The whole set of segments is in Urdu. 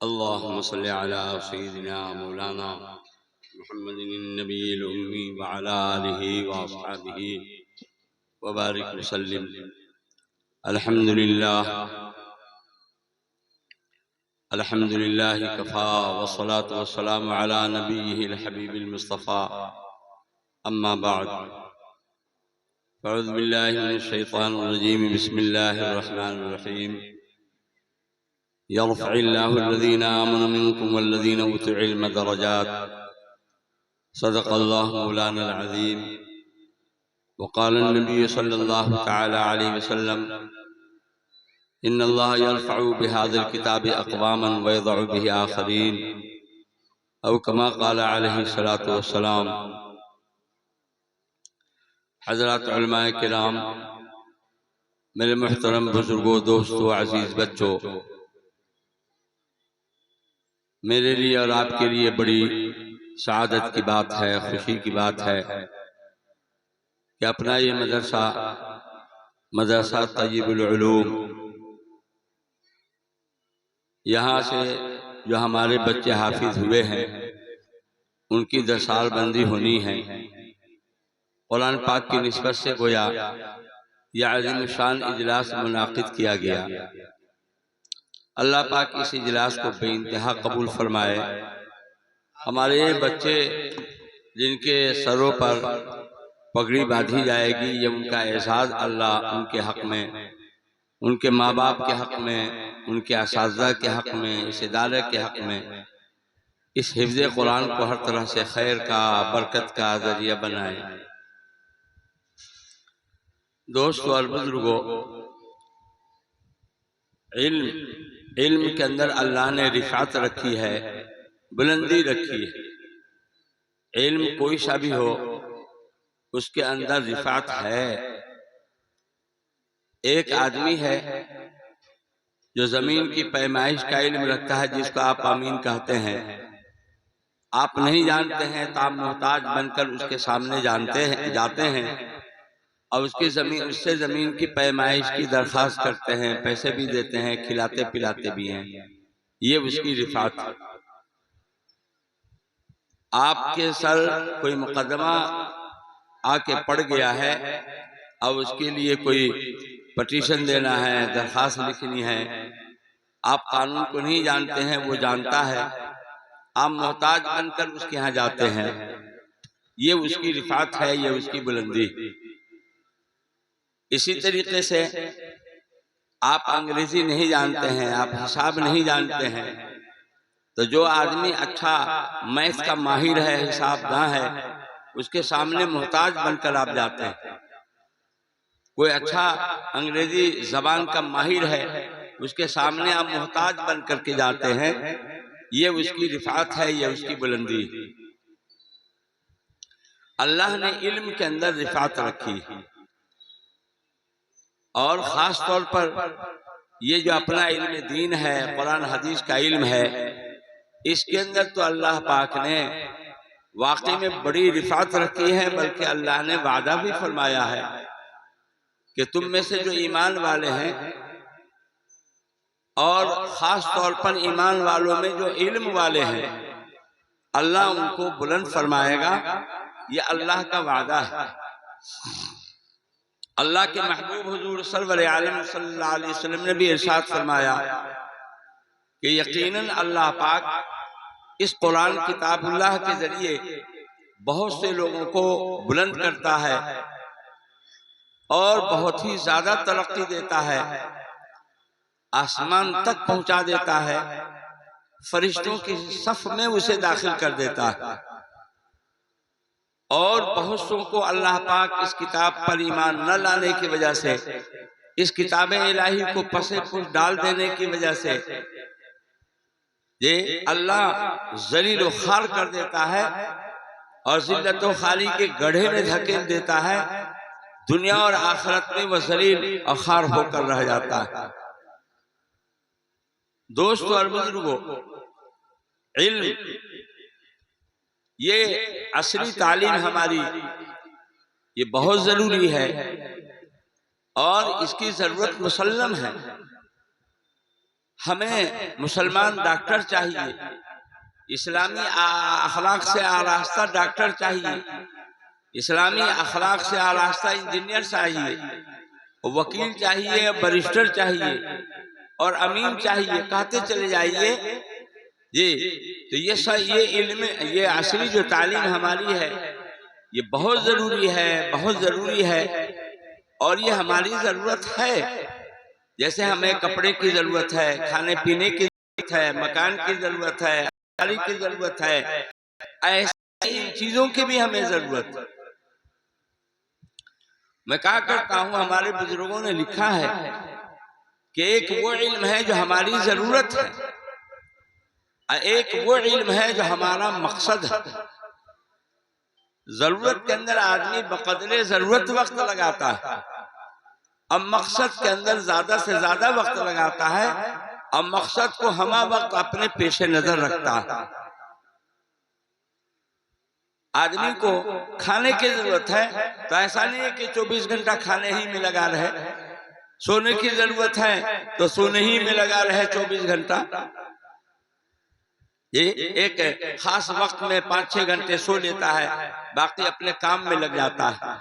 اللهم صل على سيدنا مولانا محمد النبي الأمي وعلى آله وأصحابه وبارك وسلم. الحمد لله كفى والصلاة والسلام على نبيه الحبيب المصطفى. أما بعد، فأعوذ بالله من الشيطان الرجيم. بسم الله الرحمن الرحيم. يرفع الله الذين آمنوا منكم والذين أوتوا العلم درجات. صدق الله مولانا العظيم. وقال النبي صلى الله تعالى عليه وسلم: إن الله يرفع بهذا الكتاب أقواما ويضع به آخرين، أو كما قال عليه الصلاة والسلام. حضرات علماء کرام، میرے محترم بزرگوں، دوستوں، عزیز بچوں، میرے لیے اور آپ کے لیے بڑی سعادت کی بات ہے، خوشی کی بات ہے کہ اپنا یہ مدرسہ طیب العلوم، یہاں سے جو ہمارے بچے حافظ ہوئے ہیں ان کی 10 سال بندی ہونی ہے. قرآن پاک کی نسبت سے گویا یہ عظیم شان اجلاس منعقد کیا گیا. اللہ پاک اس اجلاس کو بے انتہا قبول فرمائے. ہمارے یہ بچے جن کے سروں پر پگڑی باندھی جائے گی، یہ ان کا اعزاز اللہ ان کے حق میں، ان کے ماں باپ کے حق میں، ان کے اساتذہ کے حق میں، اس ادارے کے حق میں، اس حفظ قرآن کو ہر طرح سے خیر کا، برکت کا ذریعہ بنائے. دوستو اور بزرگوں، علم کے اندر اللہ نے رفعت رکھی ہے، بلندی رکھی ہے. علم کوئی سا بھی ہو، اس کے اندر رفعت ہے. ایک آدمی ہے جو زمین کی پیمائش کا علم رکھتا ہے، جس کو آپ آمین کہتے ہیں. آپ نہیں جانتے ہیں تو آپ محتاج بن کر اس کے سامنے جاتے ہیں اور اس سے زمین کی پیمائش کی درخواست کرتے ہیں، پیسے بھی دیتے ہیں، کھلاتے پلاتے بھی ہیں. یہ اس کی رفعت ہے. آپ کے سر کوئی مقدمہ آ کے پڑ گیا ہے اور اس کے لیے کوئی پٹیشن دینا ہے، درخواست لکھنی ہے. آپ قانون کو نہیں جانتے ہیں، وہ جانتا ہے. آپ محتاج بن کر اس کے ہاں جاتے ہیں. یہ اس کی رفعت ہے، یہ اس کی بلندی. اسی طریقے سے آپ انگریزی نہیں جانتے ہیں، آپ حساب نہیں جانتے ہیں، تو جو آدمی اچھا میتھ کا ماہر ہے، حساب داں ہے، اس کے سامنے محتاج بن کر آپ جاتے ہیں. کوئی اچھا انگریزی زبان کا ماہر ہے، اس کے سامنے آپ محتاج بن کر کے جاتے ہیں. یہ اس کی رفعت ہے، یہ اس کی بلندی. اللہ نے علم کے اندر رفعت رکھی، اور خاص طور پر یہ جو اپنا علم دین ہے، قرآن حدیث کا علم ہے، اس کے اندر تو اللہ پاک نے واقعی میں بڑی رفعت رکھی ہے. بلکہ اللہ نے وعدہ بھی فرمایا ہے کہ تم میں سے جو ایمان والے ہیں، اور خاص طور پر ایمان والوں میں جو علم والے ہیں، اللہ ان کو بلند فرمائے گا. یہ اللہ کا وعدہ ہے. اللہ کے محبوب حضور سرور عالم صلی اللہ علیہ وسلم نے بھی ارشاد فرمایا کہ یقیناً اللہ پاک اس قرآن کتاب اللہ کے ذریعے بہت سے لوگوں کو بلند کرتا ہے اور بہت ہی زیادہ ترقی دیتا ہے، آسمان تک پہنچا دیتا ہے، فرشتوں کی صف میں اسے داخل کر دیتا ہے. اور بہت سو کو اللہ پاک اس کتاب پر ایمان نہ لانے کی وجہ سے، اس کتاب الہی کو پسے پش ڈال دینے کی وجہ سے، یہ اللہ ذلیل و خوار کر دیتا ہے اور ذلت و خواری کے گڑھے میں دھکیل دیتا ہے. دنیا اور آخرت میں وہ ذلیل اور خوار ہو کر رہ جاتا ہے. دوستو اور بزرگوں، علم یہ عصری تعلیم ہماری یہ بہت ضروری ہے اور اس کی ضرورت مسلم ہے. ہمیں مسلمان ڈاکٹر چاہیے، اسلامی اخلاق سے آراستہ ڈاکٹر چاہیے، اسلامی اخلاق سے آراستہ انجینئر چاہیے، وکیل چاہیے، بیرسٹر چاہیے اور امین چاہیے، کہتے چلے جائیے جی۔ تو یہ علم، یہ عصری جو تعلیم ہماری ہے یہ بہت ضروری ہے، بہت ضروری ہے، اور یہ ہماری ضرورت ہے۔ جیسے ہمیں کپڑے کی ضرورت ہے، کھانے پینے کی ضرورت ہے، مکان کی ضرورت ہے، گاڑی کی ضرورت ہے، ایسے ان چیزوں کی بھی ہمیں ضرورت ہے۔ میں کہا کرتا ہوں ہمارے بزرگوں نے لکھا ہے کہ ایک وہ علم ہے جو ہماری ضرورت ہے، ایک وہ علم ہے جو ہمارا مقصد ہے۔ ضرورت کے اندر آدمی بقدر ضرورت وقت لگاتا ہے، اب مقصد کے اندر زیادہ سے زیادہ وقت لگاتا ہے، اب مقصد کو ہمہ وقت اپنے پیش نظر رکھتا ہے۔ آدمی کو کھانے کی ضرورت ہے تو ایسا نہیں ہے کہ 24 گھنٹہ کھانے ہی میں لگا رہے، سونے کی ضرورت ہے تو سونے ہی میں لگا رہے 24 گھنٹہ، ایک خاص وقت میں 5-6 گھنٹے سو لیتا ہے، باقی اپنے کام میں لگ جاتا ہے۔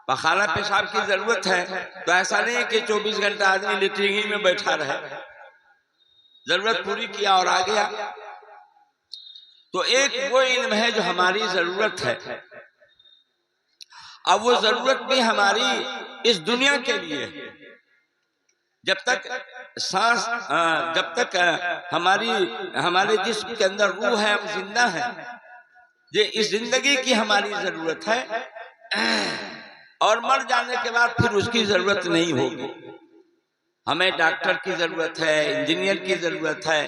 پخانہ پیشاب کی ضرورت ہے تو ایسا نہیں ہے کہ 24 گھنٹہ آدمی لیٹرنگ ہی میں بیٹھا رہے، ضرورت پوری کیا اور آ گیا۔ تو ایک وہ علم ہے جو ہماری ضرورت ہے، اب وہ ضرورت بھی ہماری اس دنیا کے لیے، جب تک سانس، جب تک ہمارے جسم کے اندر روح ہے، ہم زندہ ہیں، یہ اس زندگی کی ہماری ضرورت ہے، اور مر جانے کے بعد پھر اس کی ضرورت نہیں ہوگی۔ ہمیں ڈاکٹر کی ضرورت ہے، انجینئر کی ضرورت ہے،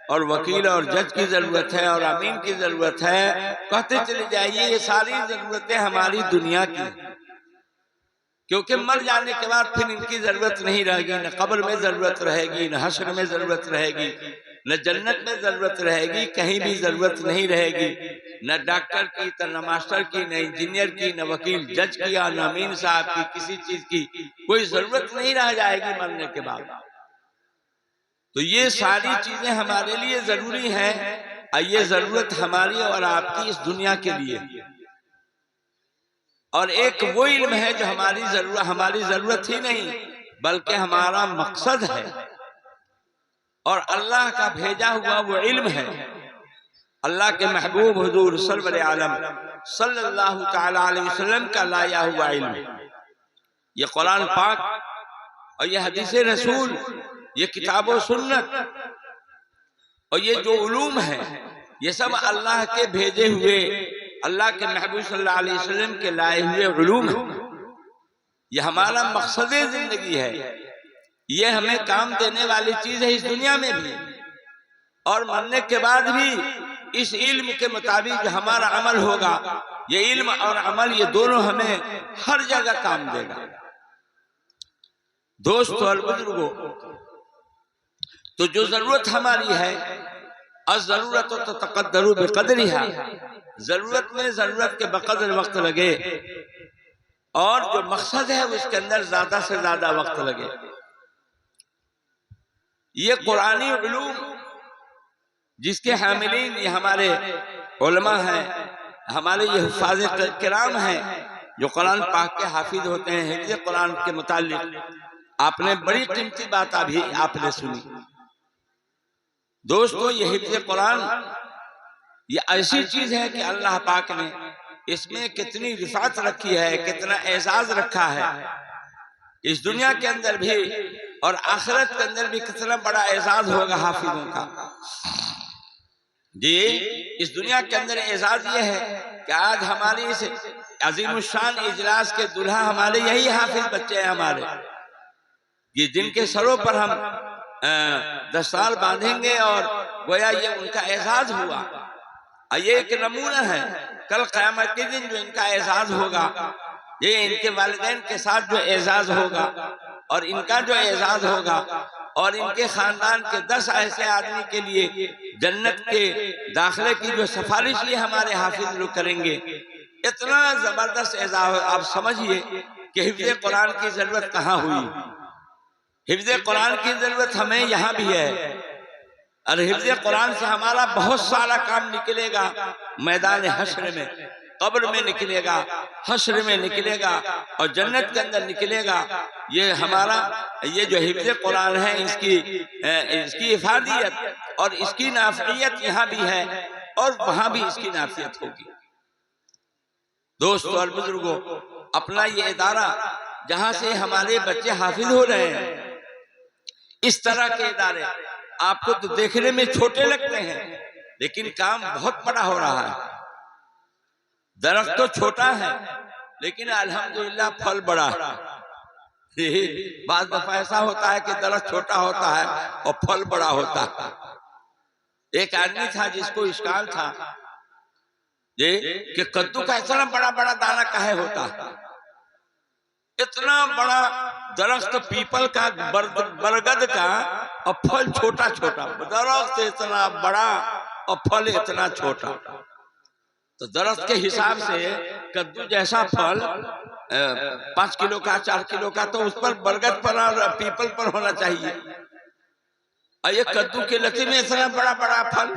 اور وکیل اور جج کی ضرورت ہے، اور امین کی ضرورت ہے، کہتے چلے جائیے یہ ساری ضرورتیں ہماری دنیا کی ہیں، کیونکہ مر جانے کے بعد پھر ان کی ضرورت نہیں رہے گی، نہ قبر میں ضرورت رہے گی، نہ حشر میں ضرورت رہے گی، نہ جنت میں ضرورت رہے گی، کہیں بھی ضرورت نہیں رہے گی، نہ ڈاکٹر کی، نہ ماسٹر کی، نہ انجینئر کی، نہ وکیل جج کی، نہ امین صاحب کی، کسی چیز کی کوئی ضرورت نہیں رہ جائے گی مرنے کے بعد۔ تو یہ ساری چیزیں ہمارے لیے ضروری ہیں، اور یہ ضرورت ہماری اور آپ کی اس دنیا کے لیے، اور ایک وہ علم ہے جو ہماری ضرورت ہی نہیں بلکہ ہمارا مقصد ہے، اور اللہ کا بھیجا ہوا وہ علم ہے، اللہ کے محبوب حضور سرور عالم صلی اللہ تعالی علیہ وسلم کا لایا ہوا علم۔ یہ قرآن پاک اور یہ حدیث رسول، یہ کتاب و سنت، اور یہ جو علوم ہے یہ سب اللہ کے بھیجے ہوئے، اللہ کے محبوب صلی اللہ علیہ وسلم کے لائے ہوئے علوم ہیں۔ یہ ہمارا مقصد زندگی ہے، یہ ہمیں کام دینے والی چیز ہے اس دنیا میں بھی، اور مرنے کے بعد بھی اس علم کے مطابق جو ہمارا عمل ہوگا، یہ علم اور عمل یہ دونوں ہمیں ہر جگہ کام دے گا۔ دوستو اور بزرگوں، تو جو ضرورت ہماری ہے، الضرورت تتقدر بقدرها، ضرورت میں ضرورت کے بقدر وقت لگے، اور جو مقصد ہے اس کے اندر زیادہ سے زیادہ وقت لگے۔ یہ قرآنی علوم جس کے حاملین یہ ہمارے علماء ہیں، ہمارے یہ حفاظ کرام ہیں جو قرآن پاک کے حافظ ہوتے ہیں، حفظ قرآن کے متعلق آپ نے بڑی قیمتی بات ابھی آپ نے سنی۔ دوستو، یہ حفظ قرآن یہ ایسی چیز ہے کہ اللہ پاک نے اس میں کتنی رفعت رکھی ہے، کتنا اعزاز رکھا ہے، اس دنیا کے اندر بھی اور آخرت کے اندر بھی کتنا بڑا اعزاز ہوگا حافظوں کا۔ جی، اس دنیا کے اندر اعزاز یہ ہے کہ آج ہماری اس عظیم الشان اجلاس کے دلہا ہمارے یہی حافظ بچے ہیں ہمارے، جن کے سروں پر ہم دستار باندھیں گے اور گویا یہ ان کا اعزاز ہوا۔ یہ ایک نمونہ ہے، کل قیامت کے دن جو ان کا اعزاز ہوگا، یہ ان کے والدین کے ساتھ جو اعزاز ہوگا اور ان کا جو اعزاز ہوگا، اور ان کے خاندان کے 10 ایسے آدمی کے لیے جنت کے داخلے کی جو سفارش یہ ہمارے حافظ لوگ کریں گے، اتنا زبردست اعزاز۔ آپ سمجھئے کہ حفظ قرآن کی ضرورت کہاں ہوئی؟ حفظ قرآن کی ضرورت ہمیں یہاں بھی ہے، اور حفظ قرآن سے ہمارا بہت سارا کام نکلے گا، میدان حشر میں، قبر میں نکلے گا، حشر میں نکلے گا، اور جنت کے اندر نکلے گا۔ یہ ہمارا یہ جو حفظ قرآن ہے، اس کی افادیت اور اس کی نافعیت یہاں بھی ہے اور وہاں بھی اس کی نافعیت ہوگی۔ دوستو اور بزرگوں، اپنا یہ ادارہ جہاں سے ہمارے بچے حافظ ہو رہے ہیں، اس طرح کے ادارے آپ کو تو دیکھنے میں چھوٹے لگتے ہیں، لیکن کام بہت بڑا ہو رہا ہے۔ درخت تو چھوٹا ہے لیکن الحمدللہ پھل بڑا ہے۔ بعض دفعہ ایسا ہوتا ہے کہ درخت چھوٹا ہوتا ہے اور پھل بڑا ہوتا ہے۔ ایک آدمی تھا جس کو اشکال تھا کہ کدو کا اتنا بڑا بڑا دانہ کاہے ہوتا ہے؟ اتنا بڑا درخت پیپل کا، برگد کا، اور پھل چھوٹا چھوٹا، درخت اتنا بڑا اور پھل اتنا چھوٹا۔ تو درخت کے حساب سے کدو جیسا پھل 5 کلو کا، 4 کلو کا، تو اس پر برگد پر اور پیپل پر ہونا چاہیے، اور یہ کدو کے لتی میں اتنا بڑا بڑا پھل،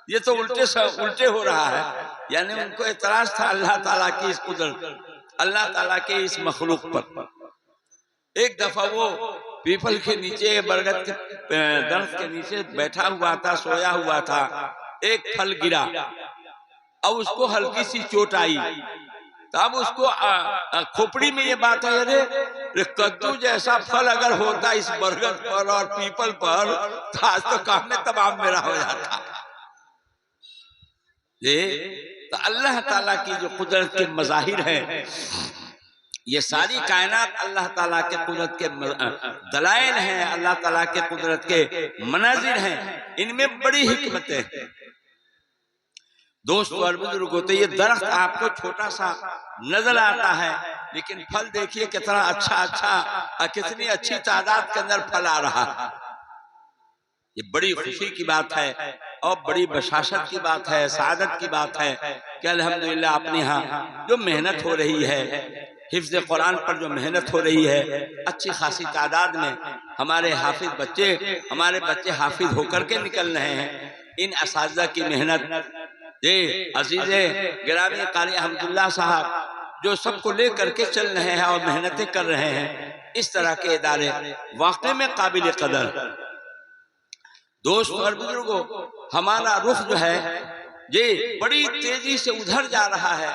یہ تو الٹے ہو رہا ہے۔ یعنی ان کو اعتراض تھا اللہ تعالیٰ کی اس قدرت، اللہ تعالیٰ کے اس مخلوق پر۔ ایک دفعہ وہ پیپل کے نیچے، برگد کے درخت کے نیچے بیٹھا ہوا تھا، سویا ہوا تھا، ایک پھل گرا، اب اس کو ہلکی سی چوٹ آئی، تب اس کو کھوپڑی میں یہ بات ہے، ارے کدو جیسا پھل اگر ہوتا اس برگد پر اور پیپل پر تو آج تو کام تمام میرا ہو جاتا۔ تو اللہ تعالیٰ کی جو قدرت کے مظاہر ہیں، یہ ساری کائنات اللہ تعالیٰ کے قدرت کے دلائل ہیں، اللہ تعالیٰ کے قدرت کے مناظر ہیں، ان میں بڑی حکمتیں ہیں۔ دوستو اور بزرگوں، تو یہ درخت آپ کو چھوٹا سا نظر آتا ہے، لیکن پھل دیکھیے کتنا اچھا، کتنی اچھی تعداد کے اندر پھل آ رہا ہے۔ یہ بڑی خوشی کی بات ہے اور بڑی بشاشت کی بات ہے، سعادت کی بات ہے کہ الحمدللہ اپنے ہاں جو محنت ہو رہی ہے، حفظ قرآن پر جو محنت ہو رہی ہے، اچھی خاصی تعداد میں ہمارے بچے حافظ ہو کر کے نکل رہے ہیں۔ ان اساتذہ کی محنت، عزیز گرامی قاری احمد اللہ صاحب جو سب کو لے کر کے چل رہے ہیں اور محنتیں کر رہے ہیں، اس طرح کے ادارے واقعی میں قابل قدر۔ دوست اور بزرگوں، ہمارا رخ جو ہے یہ بڑی تیزی سے ادھر جا رہا ہے،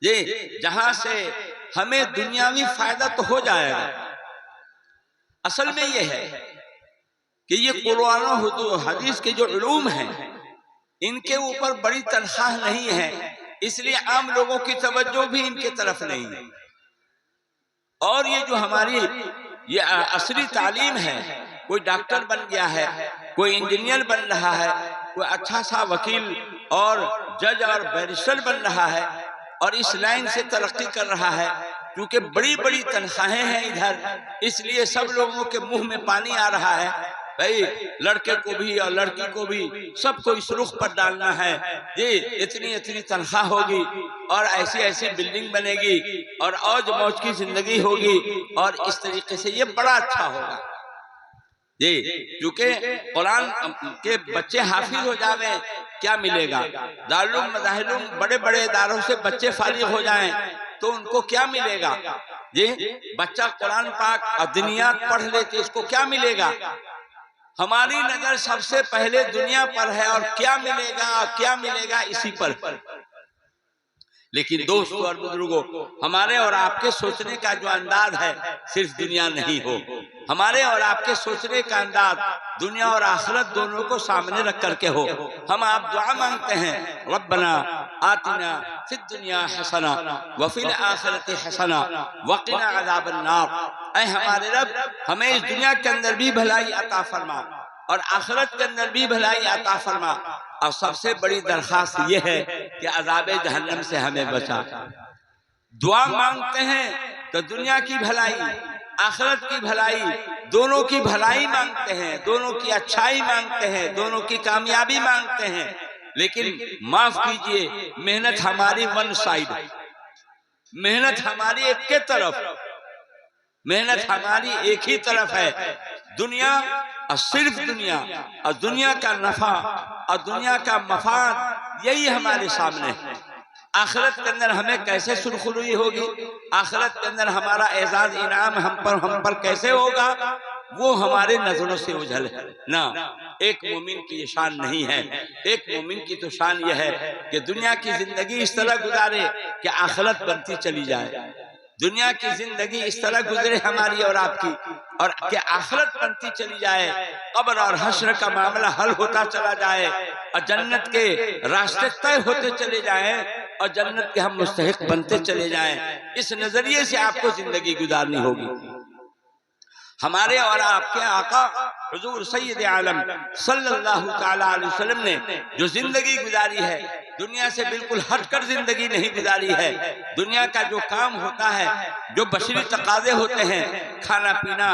یہ جہاں سے ہمیں دنیاوی فائدہ تو ہو جائے گا۔ اصل میں یہ ہے کہ یہ قرآن و حدیث کے جو علوم ہیں، ان کے اوپر بڑی تنخواہ نہیں ہے، اس لیے عام لوگوں کی توجہ بھی ان کے طرف نہیں ہے۔ اور یہ جو ہماری یہ عصری تعلیم ہے، کوئی ڈاکٹر بن گیا ہے، کوئی انجینئر بن رہا ہے، کوئی اچھا سا وکیل اور جج اور بیرسٹر بن رہا ہے، اور اس لائن سے ترقی کر رہا ہے، کیونکہ بڑی بڑی تنخواہیں ہیں ادھر، اس لیے سب لوگوں کے منہ میں پانی آ رہا ہے، بھائی لڑکے کو بھی اور لڑکی کو بھی سب کو اس رخ پر ڈالنا ہے، یہ اتنی تنخواہ ہوگی اور ایسی بلڈنگ بنے گی اور اوج موج کی زندگی ہوگی، اور اس طریقے سے یہ بڑا اچھا ہوگا۔ کیونکہ قرآن کے بچے حافظ ہو جاویں کیا ملے گا؟ دارالعلوم مظاہرالعلوم بڑے بڑے اداروں سے بچے فارغ ہو جائیں تو ان کو کیا ملے گا؟ بچہ قرآن پاک اور دنیات پڑھ لے تو اس کو کیا ملے گا؟ ہماری نظر سب سے پہلے دنیا پر ہے، اور کیا ملے گا اسی پر۔ لیکن دوستو اور بزرگوں، ہمارے اور آپ کے سوچنے کا جو انداز ہے صرف دنیا نہیں ہو، ہمارے اور آپ کے سوچنے کا انداز دنیا اور آخرت دونوں کو سامنے رکھ کر کے ہو۔ ہم آپ دعا مانگتے ہیں، ربنا آتنا فی الدنیا حسنہ وفی الآخرۃ حسنہ وقنا عذاب النار۔ اے ہمارے رب، ہمیں اس دنیا کے اندر بھی بھلائی عطا فرما اور آخرت کے اندر بھی بھلائی عطا فرما، اور سب سے بڑی درخواست یہ ہے کہ عذاب جہنم سے ہمیں بچا۔ دعا مانگتے ہیں تو دنیا کی بھلائی، آخرت کی بھلائی، دونوں کی بھلائی مانگتے ہیں، دونوں کی اچھائی مانگتے ہیں، دونوں کی کامیابی مانگتے ہیں، لیکن معاف کیجئے، محنت ہماری ون سائیڈ، محنت ہماری ایک ہی طرف ہے۔ دنیا اور صرف دنیا اور دنیا کا نفع اور دنیا کا مفاد یہی ہمارے سامنے ہے۔ آخرت کے اندر ہمیں کیسے سرخروئی ہوگی، آخرت کے اندر ہمارا اعزاز انعام ہم پر کیسے ہوگا، وہ ہمارے نظروں سے اوجھل ہے نا۔ ایک مومن کی یہ شان نہیں ہے۔ ایک مومن کی تو شان یہ ہے کہ دنیا کی زندگی اس طرح گزارے کہ آخرت بنتی چلی جائے، دنیا کی زندگی اس طرح گزرے ہماری اور آپ کی، اور کہ آخرت بنتی چلی جائے، قبر اور حشر کا معاملہ حل ہوتا چلا جائے، اور جنت کے راستے طے ہوتے چلے جائیں، اور جنت کے ہم مستحق بنتے چلے جائیں۔ اس نظریے سے آپ کو زندگی گزارنی ہوگی۔ ہمارے اور آپ کے آقا حضور سید عالم صلی اللہ تعالی علیہ وسلم نے جو زندگی گزاری ہے، دنیا سے بالکل ہٹ کر زندگی نہیں گزاری ہے۔ دنیا کا جو کام ہوتا ہے، جو بشری تقاضے ہوتے ہیں، کھانا پینا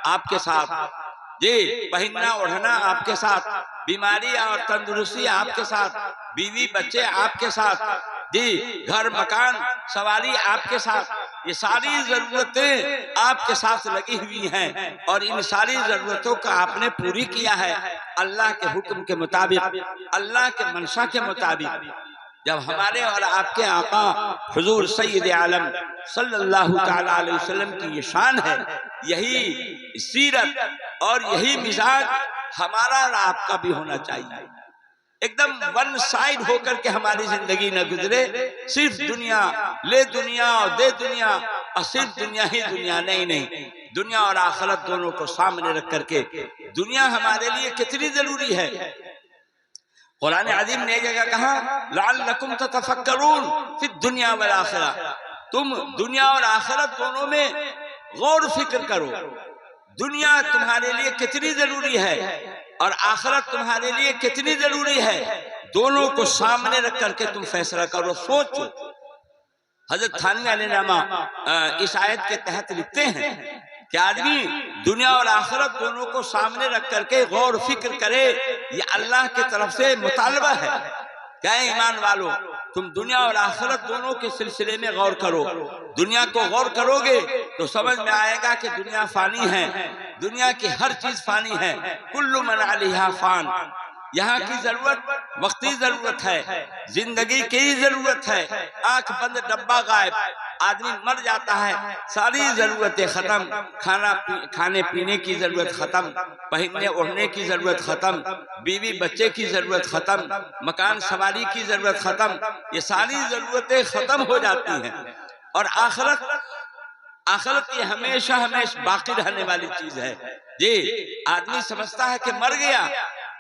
آپ کے ساتھ، جی پہننا اوڑھنا آپ کے ساتھ، بیماری اور تندرستی آپ کے ساتھ، بیوی بچے آپ کے ساتھ، جی گھر مکان سواری آپ کے ساتھ، یہ ساری ضرورتیں آپ کے ساتھ لگی ہوئی ہیں، اور ان ساری ضرورتوں کا آپ نے پوری کیا ہے اللہ کے حکم کے مطابق، اللہ کے منشا کے مطابق۔ جب ہمارے اور آپ کے آقا حضور سید عالم صلی اللہ تعالی علیہ وسلم کی یہ شان ہے، یہی سیرت اور یہی مزاج ہمارا اور آپ کا بھی ہونا چاہیے۔ ایک دم ون سائیڈ ہو کر کے ہماری زندگی نہ گزرے، صرف دنیا لے دنیا اور دے دنیا، اور صرف دنیا ہی دنیا نہیں، دنیا اور آخرت دونوں کو سامنے رکھ کر کے۔ دنیا ہمارے لیے کتنی ضروری ہے، قرآن عظیم نے ایک جگہ کہا لعلکم تتفکرون فی الدنیا والآخرہ، تم دنیا اور آخرت دونوں میں غور فکر کرو، دنیا تمہارے لیے کتنی ضروری ہے اور آخرت تمہارے لیے کتنی ضروری ہے، دونوں کو سامنے رکھ کر کے تم فیصلہ کرو، سوچو۔ حضرت تھانوی علیہ نامہ اس آیت کے تحت لکھتے ہیں کہ آدمی دنیا اور آخرت دونوں کو سامنے رکھ کر کے غور فکر کرے، یہ اللہ کی طرف سے مطالبہ ہے کہ اے ایمان والو، تم دنیا اور آخرت دونوں کے سلسلے میں غور کرو۔ دنیا کو غور کرو گے تو سمجھ میں آئے گا کہ دنیا فانی ہے، دنیا کی ہر چیز فانی ہے، کل من علیہا فان، یہاں کی ضرورت وقتی ضرورت ہے، زندگی کی ضرورت ہے، آنکھ بند ڈبہ غائب، آدمی مر جاتا ہے، ساری ضرورتیں ختم، کھانے پینے کی ضرورت ختم، پہننے اوڑھنے کی ضرورت ختم، بیوی بچے کی ضرورت ختم، مکان سواری کی ضرورت ختم، یہ ساری ضرورتیں ختم ہو جاتی ہیں۔ اور آخرت یہ ہمیشہ باقی رہنے والی چیز ہے۔ جی آدمی سمجھتا ہے کہ مر گیا،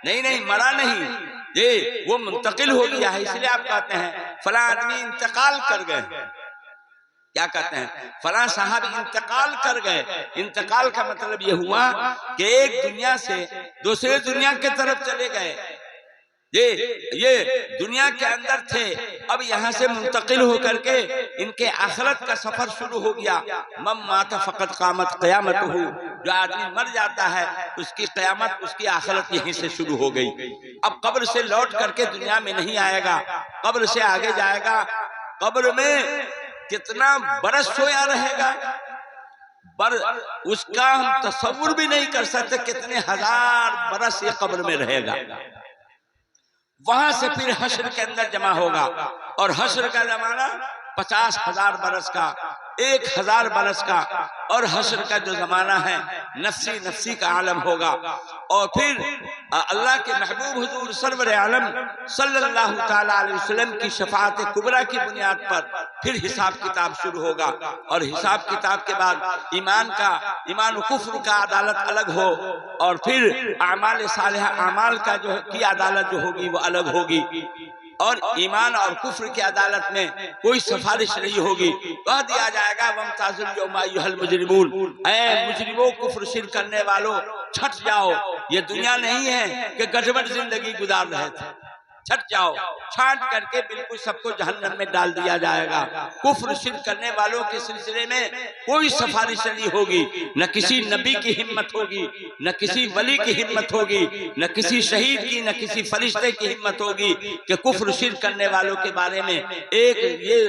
نہیں مرا نہیں، جی وہ منتقل ہو گیا ہے، اس لیے آپ کہتے ہیں فلاں آدمی انتقال کر گئے، کیا کہتے ہیں فلاں صاحب انتقال کر گئے۔ انتقال کا مطلب یہ ہوا کہ ایک دنیا سے دوسرے دنیا کے طرف چلے گئے، یہ دنیا کے اندر تھے، اب یہاں سے منتقل ہو کر کے ان کے آخرت کا سفر شروع ہو گیا۔ من مات فقط قامت قیامتہ، جو آدمی مر جاتا ہے اس کی قیامت، اس کی آخرت یہیں سے شروع ہو گئی۔ اب قبر سے لوٹ کر کے دنیا میں نہیں آئے گا، قبر سے آگے جائے گا، قبر میں کتنا برس سویا رہے گا، اس کا ہم تصور بھی نہیں کر سکتے، کتنے ہزار برس یہ قبر میں رہے گا۔ وہاں سے پھر حشر کے اندر جمع ہوگا، اور حشر کا زمانہ 50,000 برس کا، 1,000 برس کا، اور حشر کا جو زمانہ ہے نفسی کا عالم ہوگا۔ اور پھر اللہ کے محبوب حضور سرور عالم صلی اللہ تعالی علیہ وسلم کی شفاعت کبریٰ کی بنیاد پر پھر حساب کتاب شروع ہوگا، اور حساب کتاب کے بعد ایمان و کفر کا عدالت الگ ہو، اور پھر اعمال صالحہ اعمال کا جو کی عدالت جو ہوگی وہ الگ ہوگی، اور ایمان اور کفر کی عدالت میں کوئی سفارش نہیں ہوگی۔ کہہ دیا جائے گا وَامْتَازُوا الْيَوْمَ أَيُّهَا الْمُجْرِمُونَ، اے مجرموں کفر شرک کرنے والوں چھٹ جاؤ، یہ دنیا نہیں ہے کہ گٹبٹ زندگی گزار رہے تھے، چھٹ جاؤ، چھانٹ کر کے بالکل سب کو جہنم میں ڈال دیا جائے گا۔ کفر شرک کرنے والوں کے سلسلے میں کوئی سفارش نہیں ہوگی، نہ کسی نبی کی ہمت ہوگی، نہ کسی ولی کی ہمت ہوگی، نہ کسی شہید کی، نہ کسی فرشتے کی ہمت ہوگی کہ کفر شرک کرنے والوں کے بارے میں ایک یہ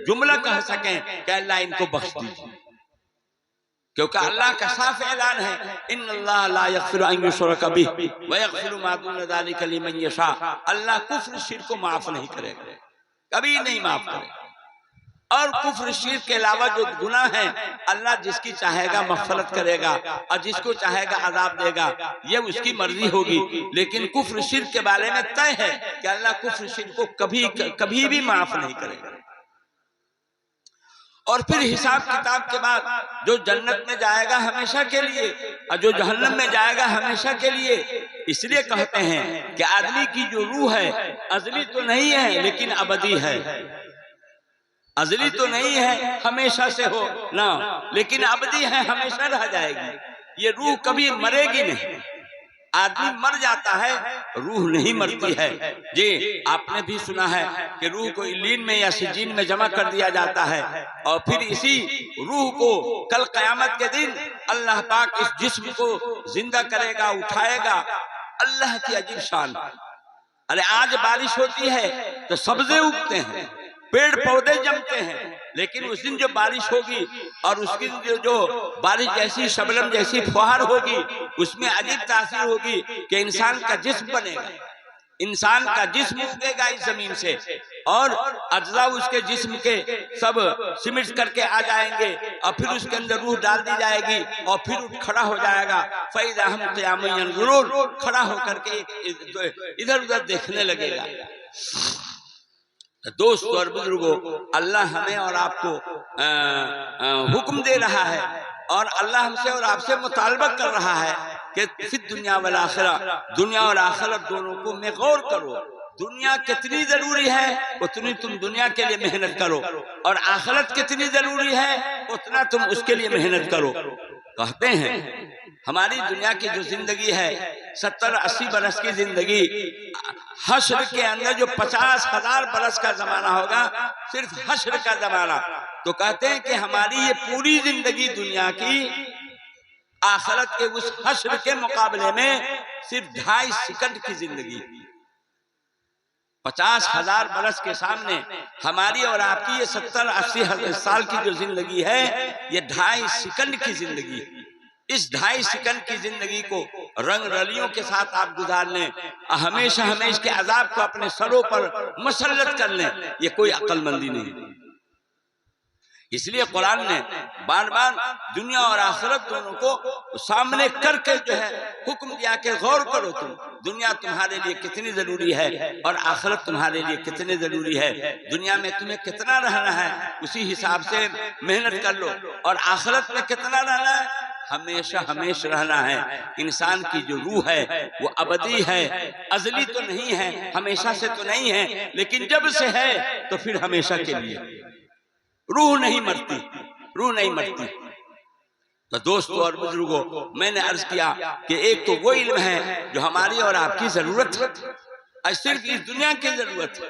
جملہ کہہ سکیں کہ اللہ ان کو بخش دیجیے۔ کیونکہ اللہ کا صاف اعلان ہے ان اللہ لا یغفر ان یشرک بہ ویغفر ما دون ذلک لمن یشاء، اللہ کفر شرک کو معاف نہیں کرے گا، کبھی نہیں معاف کرے گا۔ اور کفر شرک کے علاوہ جو گناہ ہیں اللہ جس کی چاہے گا مغفرت کرے گا اور جس کو چاہے گا عذاب دے گا، یہ اس کی مرضی ہوگی۔ لیکن کفر شرک کے بارے میں طے ہے کہ اللہ کفر شرک کو کبھی بھی معاف نہیں کرے گا۔ اور پھر حساب کتاب کے بعد جو جنت میں جائے گا ہمیشہ کے لیے اور جو جہنم میں جائے گا ہمیشہ کے لیے۔ اس لیے کہتے ہیں کہ آدمی کی جو روح ہے ازلی تو نہیں ہے لیکن ابدی ہے، ازلی تو نہیں ہے ہمیشہ سے ہو نہ، لیکن ابدی ہے، ہمیشہ رہ جائے گی۔ یہ روح کبھی مرے گی نہیں۔ آدمی مر جاتا ہے، روح نہیں مرتی ہے۔ جی آپ نے بھی سنا ہے کہ روح کو علیین میں یا سجین میں جمع کر دیا جاتا ہے اور پھر اسی روح کو کل قیامت کے دن اللہ پاک اس جسم کو زندہ کرے گا، اٹھائے گا۔ اللہ کی عجیب شان۔ ارے آج بارش ہوتی ہے تو سبزے اگتے ہیں، پیڑ پودے جمتے ہیں، لیکن اس دن جو بارش ہوگی اور اس کی جو بارش جیسی شبنم جیسی فوہار ہوگی اس میں عجیب تاثیر ہوگی کہ انسان کا جسم بنے گا، انسان کا جسم اگے گا اس زمین سے اور اجزاء اس کے جسم کے سب سمٹ کر کے آ جائیں گے اور پھر اس کے اندر روح ڈال دی جائے گی اور پھر اٹھ کھڑا ہو جائے گا۔ فَإِذَا هُمْ قِيَامٌ يَنظُرُونَ، کھڑا ہو کر کے ادھر ادھر دیکھنے لگے گا۔ دوستو اور بزرگوں، اللہ ہمیں اور آپ کو حکم دے رہا ہے اور اللہ ہم سے اور آپ سے مطالبہ کر رہا ہے کہ فی الدنیا والآخرہ، دنیا اور آخرت دونوں کو میں غور کرو۔ دنیا کتنی ضروری ہے اتنی تم دنیا کے لیے محنت کرو، اور آخرت کتنی ضروری ہے اتنا تم اس کے لیے محنت کرو۔ کہتے ہیں ہماری دنیا کی جو زندگی ہے 70-80 برس کی زندگی، حشر کے اندر جو 50,000 برس کا زمانہ ہوگا صرف حشر کا زمانہ، تو کہتے ہیں کہ ہماری یہ پوری زندگی دنیا کی آخرت کے اس حشر کے مقابلے میں صرف 2.5 سیکنڈ کی زندگی۔ 50,000 برس کے سامنے ہماری اور آپ کی یہ 70-80 سال کی جو زندگی ہے یہ 2.5 سیکنڈ کی زندگی۔ اس 2.5 سیکنڈ کی زندگی کو رنگ رلیوں کے ساتھ آپ گزار لیں، ہمیشہ کے عذاب کو اپنے سروں پر مسلط کر لیں، یہ کوئی عقل مندی نہیں۔ اس لیے قرآن نے بار بار دنیا اور آخرت دونوں کو سامنے کر کے جو ہے حکم دیا کہ غور کرو، تم دنیا تمہارے لیے کتنی ضروری ہے اور آخرت تمہارے لیے کتنی ضروری ہے۔ دنیا میں تمہیں کتنا رہنا ہے اسی حساب سے محنت کر لو، اور آخرت میں کتنا رہنا ہے ہمیشہ رہنا ہے۔ انسان کی جو روح ہے وہ ابدی ہے، ازلی تو نہیں ہے، ہمیشہ سے تو نہیں ہے، لیکن جب سے ہے تو پھر ہمیشہ کے لیے۔ روح نہیں مرتی، روح نہیں مرتی۔ تو دوستو اور بزرگوں، میں نے عرض کیا کہ ایک تو وہ علم ہے جو ہماری اور آپ کی ضرورت ہے، اور صرف اس دنیا کی ضرورت ہے،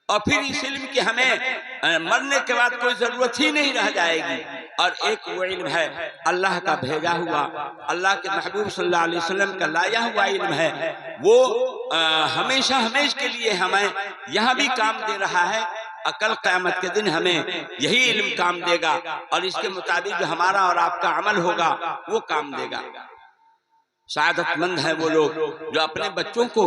اور پھر اس علم کی ہمیں مرنے کے بعد کوئی ضرورت ہی نہیں رہ جائے گی۔ اور ایک وہ علم ہے اللہ کا بھیجا ہوا، اللہ کے محبوب صلی اللہ علیہ وسلم کا لایا ہوا علم ہے، وہ ہمیشہ کے لیے ہمیں یہاں بھی کام دے رہا ہے، کل قیامت کے دن ہمیں یہی علم کام دے گا، اور اس کے مطابق جو ہمارا اور آپ کا عمل ہوگا وہ کام دے گا۔ سعادت مند ہیں وہ لوگ جو اپنے بچوں کو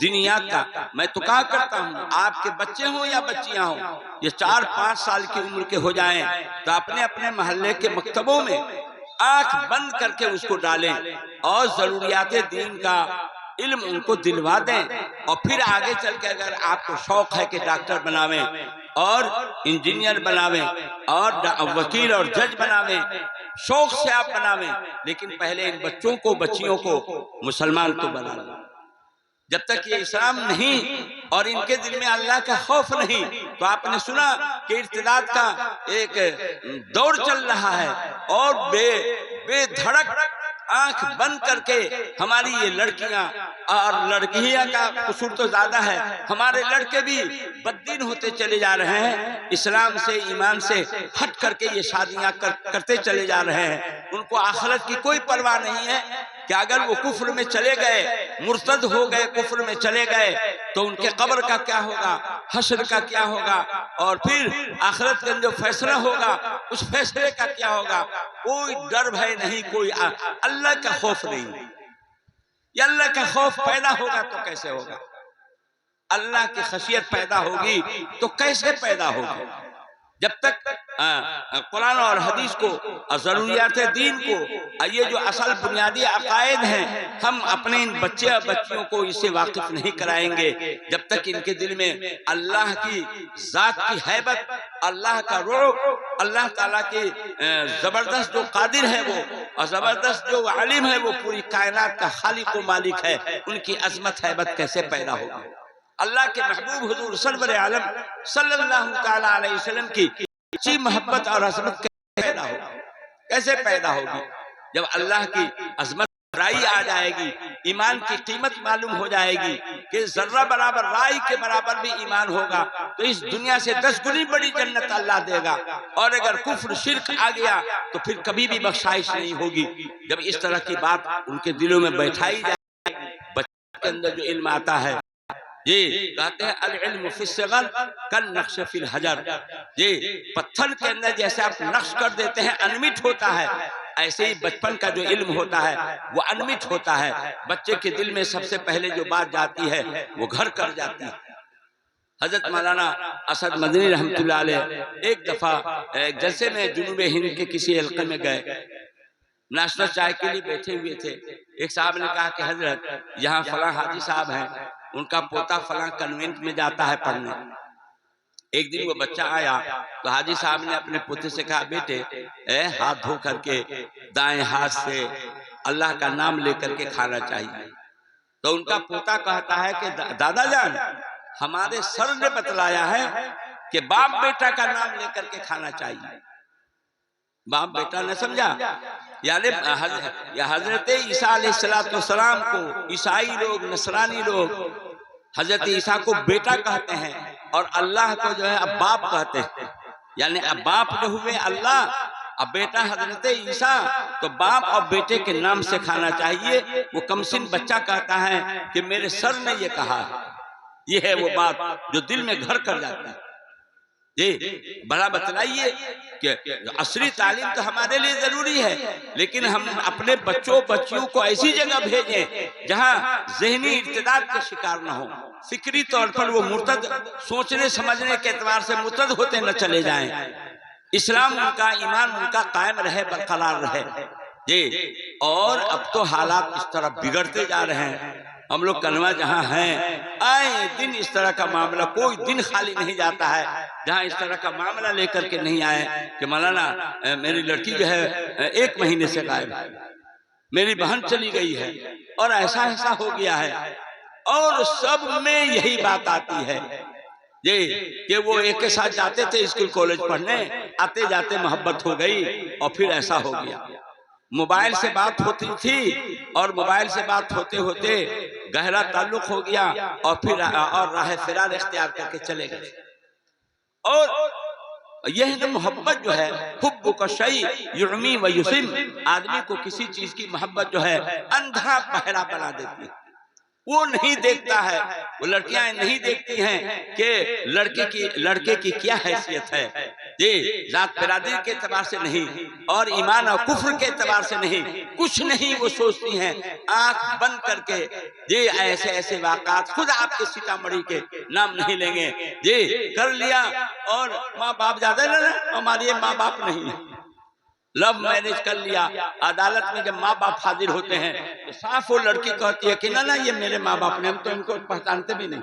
دینیات کا، میں تو کہا کرتا ہوں آپ کے بچے ہوں یا بچیاں ہوں، یہ 4-5 سال کی عمر کے ہو جائیں تو اپنے محلے کے مکتبوں میں آنکھ بند کر کے اس کو ڈالیں اور ضروریات دین کا علم ان کو دلوا دیں، اور پھر آگے چل کے اگر آپ کو شوق ہے کہ ڈاکٹر بناویں اور انجینئر بناویں اور وکیل اور جج بناویں، شوق سے آپ بناویں، لیکن پہلے ان بچوں کو بچیوں کو مسلمان تو بنا لیں۔ جب تک یہ اسلام نہیں اور ان کے دل میں اللہ کا خوف نہیں، تو آپ نے سنا کہ ارتداد کا ایک دور چل رہا ہے، اور بے دھڑک آنکھ بند کر کے ہماری یہ لڑکیاں، اور لڑکیاں کا قصور تو زیادہ ہے، ہمارے لڑکے بھی بددین ہوتے چلے جا رہے ہیں، اسلام سے ایمان سے ہٹ کر کے یہ شادیاں کرتے چلے جا رہے ہیں۔ ان کو آخرت کی کوئی پرواہ نہیں ہے کہ اگر وہ کفر میں چلے گئے، مرتد ہو گئے، کفر میں چلے گئے تو ان کے قبر کا کیا ہوگا، حشر کا کیا ہوگا، اور پھر آخرت کے اندر جو فیصلہ ہوگا اس فیصلے کا کیا ہوگا، کوئی ڈر بھے نہیں، کوئی اللہ کا خوف نہیں۔ یہ اللہ کا خوف پیدا ہوگا تو کیسے ہوگا؟ اللہ کی خشیت پیدا ہوگی تو کیسے پیدا ہوگی؟ جب تک قرآن اور حدیث کو اور ضروریات دین کو، یہ جو اصل بنیادی عقائد ہیں، ہم اپنے ان بچے اور بچیوں کو اس سے واقف نہیں کرائیں گے، جب تک ان کے دل میں اللہ کی ذات کی ہیبت، اللہ کا رعب، اللہ تعالیٰ کی زبردست جو قادر ہے وہ، اور زبردست جو عالم ہے وہ، پوری کائنات کا خالق و مالک ہے، ان کی عظمت ہیبت کیسے پیدا ہوگی؟ اللہ کے محبوب حضور سرور عالم صلی اللہ تعالی علیہ وسلم کی سچی محبت اور عظمت کیسے پیدا ہوگی؟ جب اللہ کی عظمت رائی آ جائے گی، ایمان کی قیمت معلوم ہو جائے گی کہ ذرہ برابر رائی کے برابر بھی ایمان ہوگا تو اس دنیا سے 10 گنی بڑی جنت اللہ دے گا، اور اگر کفر شرک آ گیا تو پھر کبھی بھی بخشائش نہیں ہوگی۔ جب اس طرح کی بات ان کے دلوں میں بیٹھائی جائے، بچے کے اندر جو علم آتا ہے، یہ کہتے ہیں العلم فی الصغر کالنقش فی الحجر، یہ پتھر کے اندر جیسے آپ نقش کر دیتے ہیں انمٹ ہوتا ہے، ایسے ہی بچپن کا جو علم ہوتا ہے وہ انمٹ ہوتا ہے۔ بچے کے دل میں سب سے پہلے جو بات جاتی ہے وہ گھر کر جاتی ہے۔ حضرت مولانا اسد مدنی رحمت اللہ علیہ ایک دفعہ ایک جلسے میں جنوب ہند کے کسی حلقے میں گئے، ناشتہ چائے کے لیے بیٹھے ہوئے تھے۔ ایک صاحب نے کہا کہ حضرت یہاں فلاں حاجی صاحب ہیں، ان کا پوتا فلاں کنوینٹ میں جاتا ہے پڑھنے۔ ایک دن وہ بچہ آیا تو حاجی صاحب نے اپنے پوتے سے کہا بیٹے ہاتھ دھو کر کے دائیں ہاتھ سے اللہ کا نام لے کر کے کھانا چاہیے۔ تو ان کا پوتا کہتا ہے کہ دادا جان ہمارے سر نے بتلایا ہے کہ باپ بیٹا کا نام لے کر کے کھانا چاہیے۔ باپ بیٹا نہ سمجھا، یعنی حضرت عیسیٰ علیہ السلام کو عیسائی لوگ، نصرانی لوگ حضرت عیسیٰ کو بیٹا کہتے ہیں اور اللہ کو جو ہے اب باپ کہتے ہیں، یعنی اب باپ جو ہوئے اللہ، اب بیٹا حضرت عیسیٰ، تو باپ اور بیٹے کے نام سے کھانا چاہیے۔ وہ کمسن بچہ کہتا ہے کہ میرے سر نے یہ کہا۔ یہ ہے وہ بات جو دل میں گھر کر جاتا ہے۔ بڑا بتلائیے کہ عصری تعلیم تو ہمارے لیے ضروری ہے، لیکن ہم اپنے بچوں بچیوں کو ایسی جگہ بھیجیں جہاں ذہنی ارتداد کا شکار نہ ہو، فکری طور پر وہ مرتد، سوچنے سمجھنے کے اعتبار سے مرتد ہوتے نہ چلے جائیں، اسلام ان کا، ایمان ان کا قائم رہے، برقرار رہے۔ اور اب تو حالات اس طرح بگڑتے جا رہے ہیں، ہم لوگ کنواں جہاں ہیں آئے دن اس طرح کا معاملہ، کوئی دن خالی نہیں جاتا ہے جہاں اس طرح کا معاملہ لے کر کے نہیں آئے کہ مولانا میری لڑکی جو ہے 1 مہینے سے غائب ہے، میری بہن چلی گئی ہے، اور ایسا ہو گیا ہے۔ اور سب میں یہی بات آتی ہے کہ وہ ایک کے ساتھ جاتے تھے اسکول کالج پڑھنے، آتے جاتے محبت ہو گئی اور پھر ایسا ہو گیا۔ موبائل سے بات ہوتی تھی اور موبائل سے بات ہوتے ہوتے گہرا تعلق ہو گیا اور پھر اور راہ فرار اختیار کر کے چلے گئے۔ اور یہ محبت جو ہے حب کا شیء یعمی و یسم، آدمی کو کسی چیز کی محبت جو ہے اندھا بہرا بنا دیتی ہے۔ وہ نہیں دیکھتا ہے، وہ لڑکیاں نہیں دیکھتی ہیں کہ لڑکے کی کیا حیثیت ہے، ذات برادری کے اعتبار سے نہیں اور ایمان اور کفر کے اعتبار سے نہیں، کچھ نہیں وہ سوچتی ہیں۔ آنکھ بند کر کے ایسے واقعات خود آپ کے سیتامڑھی کے نام نہیں لیں گے، کر لیا اور ماں باپ زیادہ لڑا، ہمارے ماں باپ نہیں، لو میرج کر لیا۔ عدالت میں جب ماں باپ حاضر ہوتے ہیں تو صاف وہ لڑکی کہتی ہے کہ نہ یہ میرے ماں باپ نے، ہم تو ان کو پہچانتے بھی نہیں۔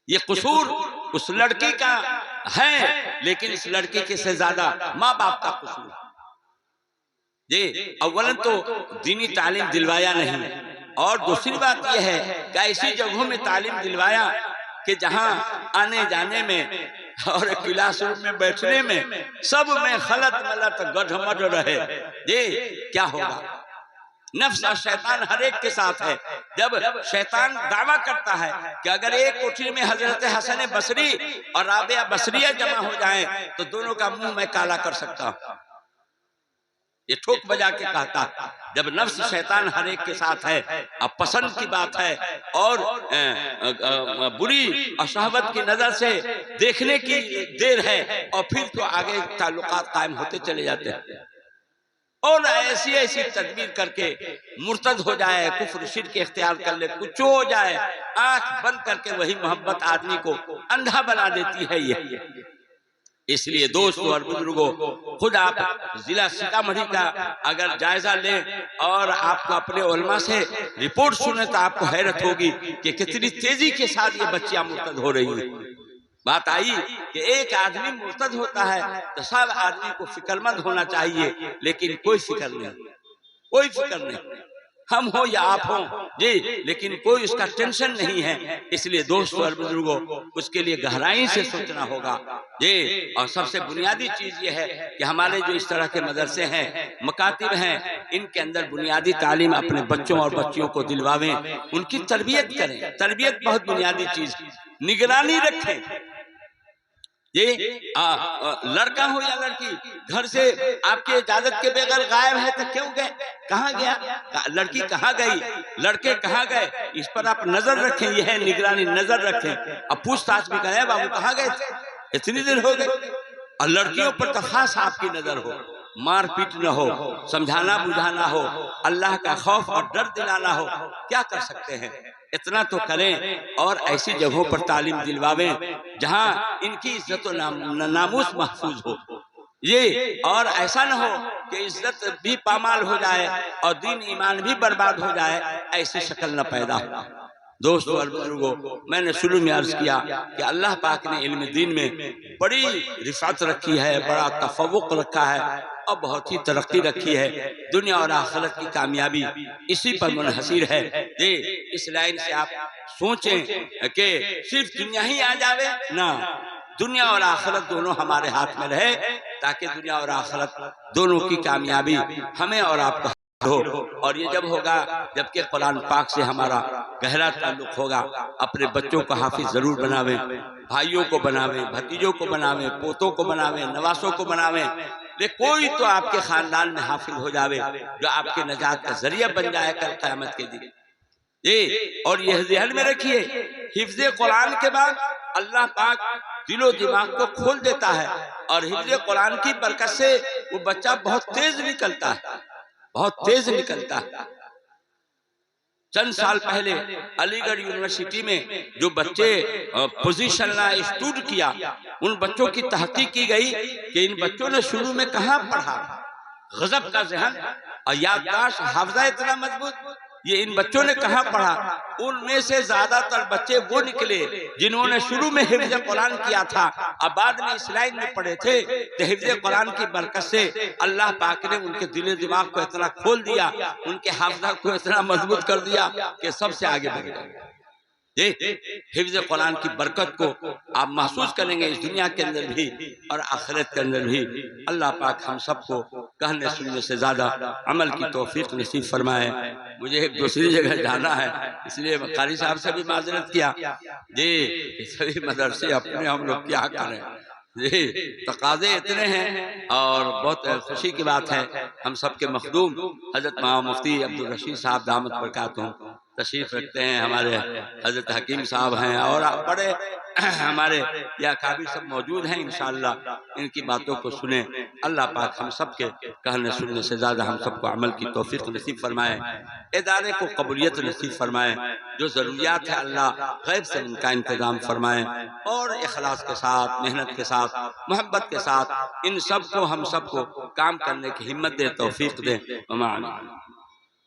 یہ قصور اس لڑکی کا ہے، لیکن اس لڑکی کے سے زیادہ ماں باپ کا قصور ہے۔ اولاً تو دینی تعلیم دلوایا نہیں، اور دوسری بات یہ ہے کہ ایسی جگہوں میں تعلیم دلوایا کہ جہاں آنے جانے میں اور کلاس روم میں بیٹھنے میں سب میں خلط ملط گڈھمڈ رہے، کیا ہوگا؟ نفس اور شیطان ہر ایک کے ساتھ ہے۔ جب شیطان دعویٰ کرتا ہے کہ اگر ایک کوٹھی میں حضرت حسن بصری اور رابعہ بصریہ جمع ہو جائیں تو دونوں کا منہ میں کالا کر سکتا ہوں، یہ ٹھوک بجا کے کہتا جب نفس شیطان ہر ایک کے ساتھ ہے، اب پسند کی بات ہے اور بری اور شہوت کی نظر سے دیکھنے کی دیر ہے، اور پھر تو آگے تعلقات قائم ہوتے چلے جاتے ہیں، اور ایسی ایسی تدبیر کر کے مرتد ہو جائے، کفر شرک اختیار کر لے، کچھ ہو جائے، آنکھ بند کر کے وہی محبت آدمی کو اندھا بنا دیتی ہے۔ یہ اس لیے دوستو اور بزرگوں، خود آپ ضلع سیتامڑھی کا اگر جائزہ لیں اور آپ کو اپنے علماء سے رپورٹ سنیں تو آپ کو حیرت ہوگی کہ کتنی تیزی کے ساتھ یہ بچیاں مرتد ہو رہی ہیں۔ بات آئی کہ ایک آدمی مرتد ہوتا ہے تو سب آدمی کو فکر مند ہونا چاہیے، لیکن کوئی فکر نہیں، کوئی فکر نہیں، ہم ہو یا آپ ہوں جی، لیکن کوئی اس کا ٹینشن نہیں ہے۔ اس لیے دوستو اور بزرگوں، اس کے لیے گہرائی سے سوچنا ہوگا جی۔ اور سب سے بنیادی چیز یہ ہے کہ ہمارے جو اس طرح کے مدرسے ہیں، مکاتب ہیں، ان کے اندر بنیادی تعلیم اپنے بچوں اور بچیوں کو دلواویں، ان کی تربیت کریں۔ تربیت بہت بنیادی چیز، نگرانی رکھیں۔ یہ لڑکا ہو یا لڑکی گھر سے آپ کی اجازت کے بغیر غائب ہے تو کیوں گئے، کہاں گیا، لڑکی کہاں گئی، لڑکے کہاں گئے، اس پر آپ نظر رکھیں۔ یہ ہے نگرانی، نظر رکھیں۔ اب پوچھ تاچھ بھی کریں، بابو کہاں گئے تھے، اتنی دیر ہو گئی۔ اور لڑکیوں پر تو خاص آپ کی نظر ہو، مار پیٹ نہ ہو، سمجھانا بجھانا ہو، اللہ کا خوف اور ڈر دلانا ہو۔ کیا کر سکتے ہیں، اتنا تو کریں، اور ایسی جگہوں پر تعلیم دلواویں جہاں ان کی عزت و ناموس محفوظ ہو۔ یہ اور ایسا نہ ہو کہ عزت بھی پامال ہو جائے اور دین ایمان بھی برباد ہو جائے، ایسی شکل نہ پیدا ہو۔ دوستو اور بزرگوں، میں نے شروع میں عرض کیا کہ اللہ پاک نے علم دین میں بڑی رفعت رکھی ہے، بڑا تفوق رکھا ہے، اور بہت ہی ترقی رکھی ہے۔ دنیا اور آخرت کی کامیابی اسی پر منحصر ہے۔ اس لائن سے آپ سوچیں کہ صرف دنیا ہی آ جاوے نہ، دنیا اور آخرت دونوں ہمارے ہاتھ میں رہے، تاکہ دنیا اور آخرت دونوں کی کامیابی ہمیں اور آپ کو ہو۔ اور یہ جب ہوگا جبکہ قرآن پاک سے ہمارا گہرا تعلق ہوگا۔ اپنے بچوں کو حافظ ضرور بناویں، بھائیوں کو بناویں، بھتیجوں کو بناویں، پوتوں کو بناویں، نواسوں کو بناویں، لیکن کوئی تو آپ کے خاندان میں حافظ ہو جاوے جو آپ کے نجات کا ذریعہ بن جائے کل قیامت کے دن۔ اور یہ ذہن میں رکھیے، حفظ قرآن کے بعد اللہ پاک دل و دماغ کو کھول دیتا ہے، اور حفظ قرآن کی برکت سے وہ بچہ بہت تیز نکلتا ہے، بہت تیز نکلتا ہے۔ چند سال پہلے علی گڑھ یونیورسٹی میں جو بچے پوزیشن انسٹیٹیوٹ کیا، ان بچوں کی تحقیق کی گئی کہ ان بچوں نے شروع میں کہاں پڑھا، غضب کا ذہن اور یادداشت حافظہ اتنا مضبوط، یہ ان بچوں نے کہاں پڑھا۔ ان میں سے زیادہ تر بچے وہ نکلے جنہوں نے شروع میں حفظ قرآن کیا تھا اور بعد میں اس لائن میں پڑھے تھے، تو حفظ قرآن کی برکت سے اللہ پاک نے ان کے دل و دماغ کو اتنا کھول دیا، ان کے حافظہ کو اتنا مضبوط کر دیا کہ سب سے آگے بڑھ گئے۔ حفظ قرآن کی برکت کو آپ محسوس کریں گے اس دنیا کے اندر بھی اور آخرت کے اندر بھی۔ اللہ پاک ہم سب کو کہنے سننے سے زیادہ عمل کی توفیق نصیب فرمائے۔ مجھے ایک دوسری جگہ جانا ہے، اس لیے قاری صاحب سے بھی معذرت کیا سبھی مدرسے اپنے ہم لوگ کیا کریں، تقاضے اتنے ہیں، اور بہت خوشی کی بات ہے ہم سب کے مخدوم حضرت مولانا مفتی عبدالرشید صاحب دامت برکاتہم تشریف رکھتے ہیں، ہمارے حضرت حکیم صاحب ہیں، اور بڑے ہمارے یہ اکابر سب موجود ہیں، انشاءاللہ ان کی باتوں کو سنیں۔ اللہ پاک ہم سب کے کہنے سننے سے زیادہ ہم سب کو عمل کی توفیق نصیب فرمائے، ادارے کو قبولیت نصیب فرمائے، جو ضروریات ہے اللہ غیب سے ان کا انتظام فرمائے، اور اخلاص کے ساتھ، محنت کے ساتھ، محبت کے ساتھ ان سب کو ہم سب کو کام کرنے کی ہمت دے، توفیق دے۔